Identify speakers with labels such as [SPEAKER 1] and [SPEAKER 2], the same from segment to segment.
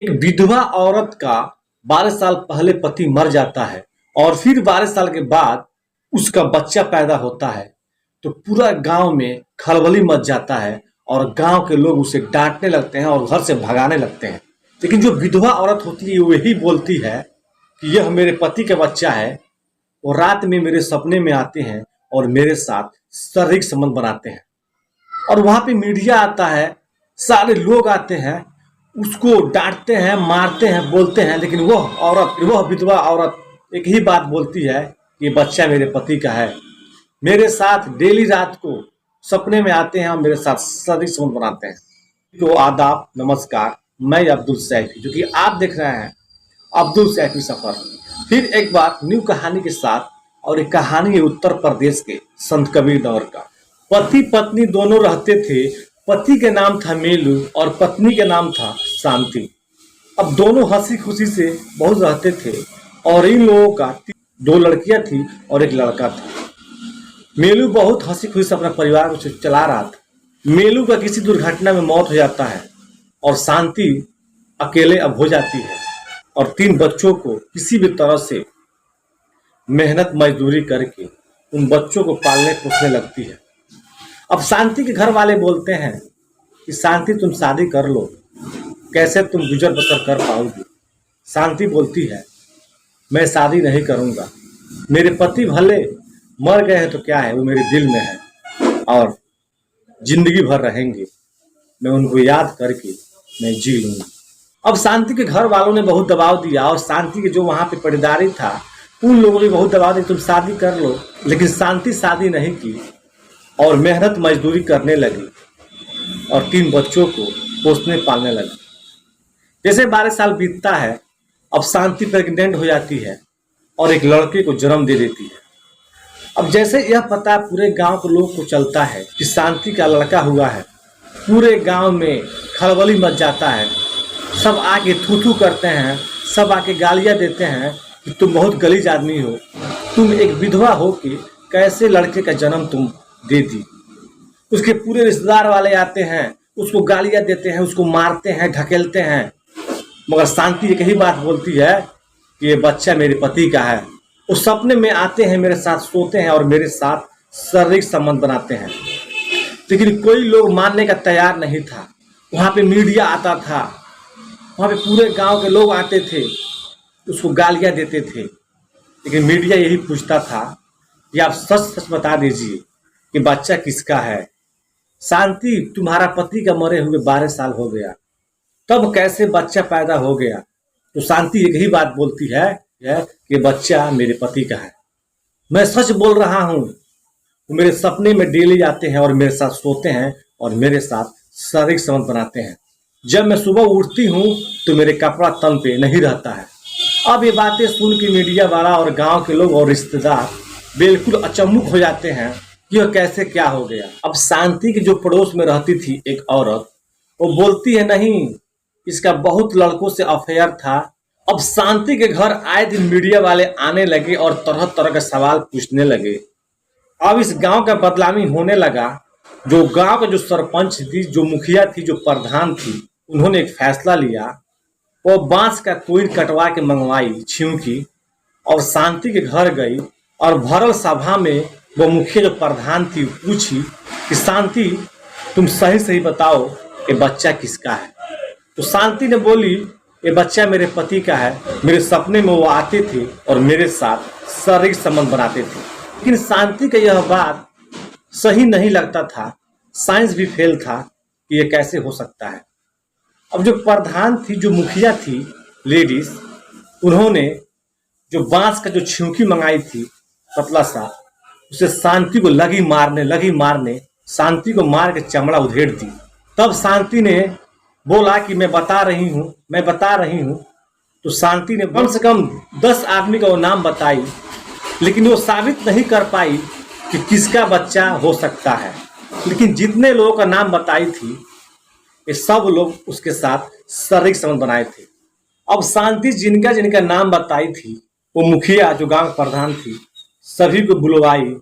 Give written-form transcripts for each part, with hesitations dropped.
[SPEAKER 1] एक विधवा औरत का 12 साल पहले पति मर जाता है और फिर 12 साल के बाद उसका बच्चा पैदा होता है तो पूरा गांव में खलबली मच जाता है और गांव के लोग उसे डांटने लगते हैं और घर से भगाने लगते हैं। लेकिन जो विधवा औरत होती है वही बोलती है कि यह मेरे पति का बच्चा है। वो रात में मेरे सपने में आते हैं और मेरे साथ शारीरिक संबंध बनाते हैं और वहां पे मीडिया आता है, सारे लोग आते हैं, उसको डांटते हैं, मारते हैं, बोलते हैं। लेकिन वह विधवा औरत एक ही बात बोलती है कि ये बच्चा मेरे पति का है। मेरे साथ डेली रात को सपने में आते हैं और मेरे साथ शारीरिक संबंध बनाते हैं। तो आदाब, नमस्कार, मैं अब्दुल सैफी, जो कि आप देख रहे हैं अब्दुल सैफी सफर। फिर एक बार न्यू कहानी के साथ, और एक कहानी है उत्तर प्रदेश के संत कबीर दौर का। पति पत्नी दोनों रहते थे। पति के नाम था मेलू और पत्नी के नाम था शांति। अब दोनों हंसी खुशी से बहुत रहते थे और इन लोगों का 2 लड़कियां थी और 1 लड़का था। मेलू बहुत हंसी खुशी से अपना परिवार को चला रहा था। मेलू का किसी दुर्घटना में मौत हो जाता है और शांति अकेले अब हो जाती है और 3 बच्चों को किसी भी तरह से मेहनत मजदूरी करके उन बच्चों को पालने पोसने लगती है। अब शांति के घर वाले बोलते हैं कि शांति तुम शादी कर लो, कैसे तुम गुजर बसर कर पाओगी। शांति बोलती है मैं शादी नहीं करूंगा, मेरे पति भले मर गए हैं तो क्या है, वो मेरे दिल में है और जिंदगी भर रहेंगे, मैं उनको याद करके मैं जी लूंगी। अब शांति के घर वालों ने बहुत दबाव दिया और शांति के जो वहां पे पटीदारी था उन लोगों ने बहुत दबाव दिया तुम शादी कर लो। लेकिन शांति शादी नहीं की और मेहनत मजदूरी करने लगी और 3 बच्चों को पोसने पालने लगी। जैसे 12 साल बीतता है, अब शांति प्रेग्नेंट हो जाती है और एक लड़के को जन्म दे देती है। अब जैसे यह पता पूरे गांव के लोग को चलता है कि शांति का लड़का हुआ है, पूरे गांव में खलबली मच जाता है। सब आके थू थू करते हैं, सब आके गालियां देते हैं कि तुम बहुत गलीज आदमी हो, तुम एक विधवा हो कि कैसे लड़के का जन्म तुम दे दी। उसके पूरे रिश्तेदार वाले आते हैं, उसको गालियां देते हैं, उसको मारते हैं, ढकेलते हैं। मगर शांति एक ही बात बोलती है कि ये बच्चा मेरे पति का है। वो सपने में आते हैं, मेरे साथ सोते हैं और मेरे साथ शारीरिक संबंध बनाते हैं। लेकिन कोई लोग मानने का तैयार नहीं था। वहाँ पे मीडिया आता था, वहाँ पे पूरे गांव के लोग आते थे, उसको गालियां देते थे। लेकिन मीडिया यही पूछता था कि आप सच सच बता दीजिए कि बच्चा किसका है। शांति, तुम्हारा पति का मरे हुए 12 साल हो गया, तब कैसे बच्चा पैदा हो गया। तो शांति एक ही बात बोलती है कि बच्चा मेरे पति का है। मैं सच बोल रहा हूँ। वो मेरे सपने में डेली आते हैं और मेरे साथ सोते हैं और मेरे साथ शारीरिक संबंध बनाते हैं। जब मैं सुबह उठती हूँ तो मेरे कपड़ा तन पे नहीं रहता है। अब ये बातें सुन के मीडिया वाला और गांव के लोग और रिश्तेदार बिल्कुल अचंभुक हो जाते हैं कि यह कैसे क्या हो गया। अब शांति की जो पड़ोस में रहती थी एक औरत, वो बोलती है नहीं, इसका बहुत लड़कों से अफेयर था। अब शांति के घर आए दिन मीडिया वाले आने लगे और तरह तरह के सवाल पूछने लगे। अब इस गांव का बदनामी होने लगा। जो गांव का जो सरपंच थी, जो मुखिया थी, जो प्रधान थी, उन्होंने एक फैसला लिया। वो बांस का कोई कटवा के मंगवाई छिउकी और शांति के घर गई और भरल सभा में वो मुखिया जो प्रधान थी पूछी कि शांति, तुम सही सही बताओ कि बच्चा किसका है। तो शांति ने बोली ये बच्चा मेरे पति का है, मेरे सपने में वो आते थे और मेरे साथ शारीरिक संबंध बनाते थे। लेकिन शांति का यह बात सही नहीं लगता था, साइंस भी फेल था कि ये कैसे हो सकता है। अब जो प्रधान थी, जो मुखिया थी लेडीज, उन्होंने जो बांस का जो छिउकी मंगाई थी पतला सा, उसे शांति को लगी मारने, शांति को मार के चमड़ा उधेड़ दी। तब शांति ने बोला कि मैं बता रही हूँ। तो शांति ने कम से कम 10 आदमी का वो नाम बताई, लेकिन वो साबित नहीं कर पाई कि किसका बच्चा हो सकता है। लेकिन जितने लोगों का नाम बताई थी, ये सब लोग उसके साथ शारीरिक संबंध बनाए थे। अब शांति जिनका नाम बताई थी, वो मुखिया जो गांव प्रधान थी, सभी को बुलवाई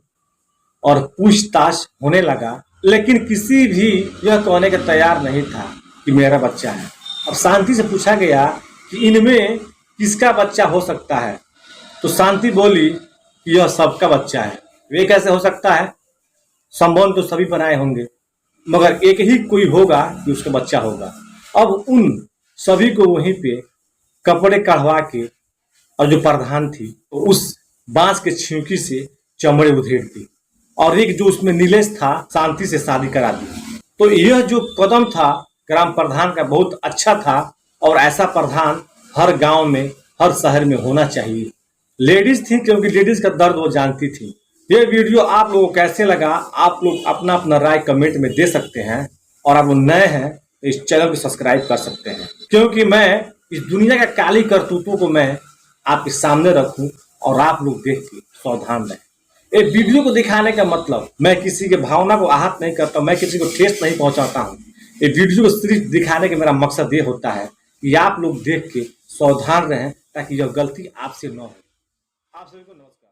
[SPEAKER 1] और पूछताछ होने लगा। लेकिन किसी भी यह कहने के तैयार नहीं था कि मेरा बच्चा है। अब शांति से पूछा गया कि इनमें किसका बच्चा हो सकता है, तो शांति बोली कि यह सबका बच्चा है। वे कैसे हो सकता है? संबंध तो सभी बनाए होंगे, मगर एक ही कोई होगा कि उसका बच्चा होगा। अब उन सभी को वहीं पे कपड़े कढ़वा के, और जो प्रधान थी तो उस बांस के छिंकी से चमड़े उधेड़ दी, और एक जो उसमें नीलेश था शांति से शादी करा दी। तो यह जो कदम था ग्राम प्रधान का बहुत अच्छा था, और ऐसा प्रधान हर गांव में, हर शहर में होना चाहिए। लेडीज थी क्योंकि लेडीज का दर्द वो जानती थी। ये वीडियो आप लोगों को कैसे लगा, आप लोग अपना अपना राय कमेंट में दे सकते हैं, और आप लोग नए हैं तो इस चैनल को सब्सक्राइब कर सकते हैं, क्योंकि मैं इस दुनिया का काली करतूतों को मैं आपके सामने रखूं और आप लोग देख के सावधान रहें। ये वीडियो को दिखाने का मतलब मैं किसी के भावना को आहत नहीं करता, मैं किसी को ठेस नहीं पहुंचाता हूँ। ये वीडियो को सिर्फ दिखाने का मेरा मकसद ये होता है कि आप लोग देख के सावधान रहें, ताकि यह गलती आपसे न हो। आप सभी को नमस्कार।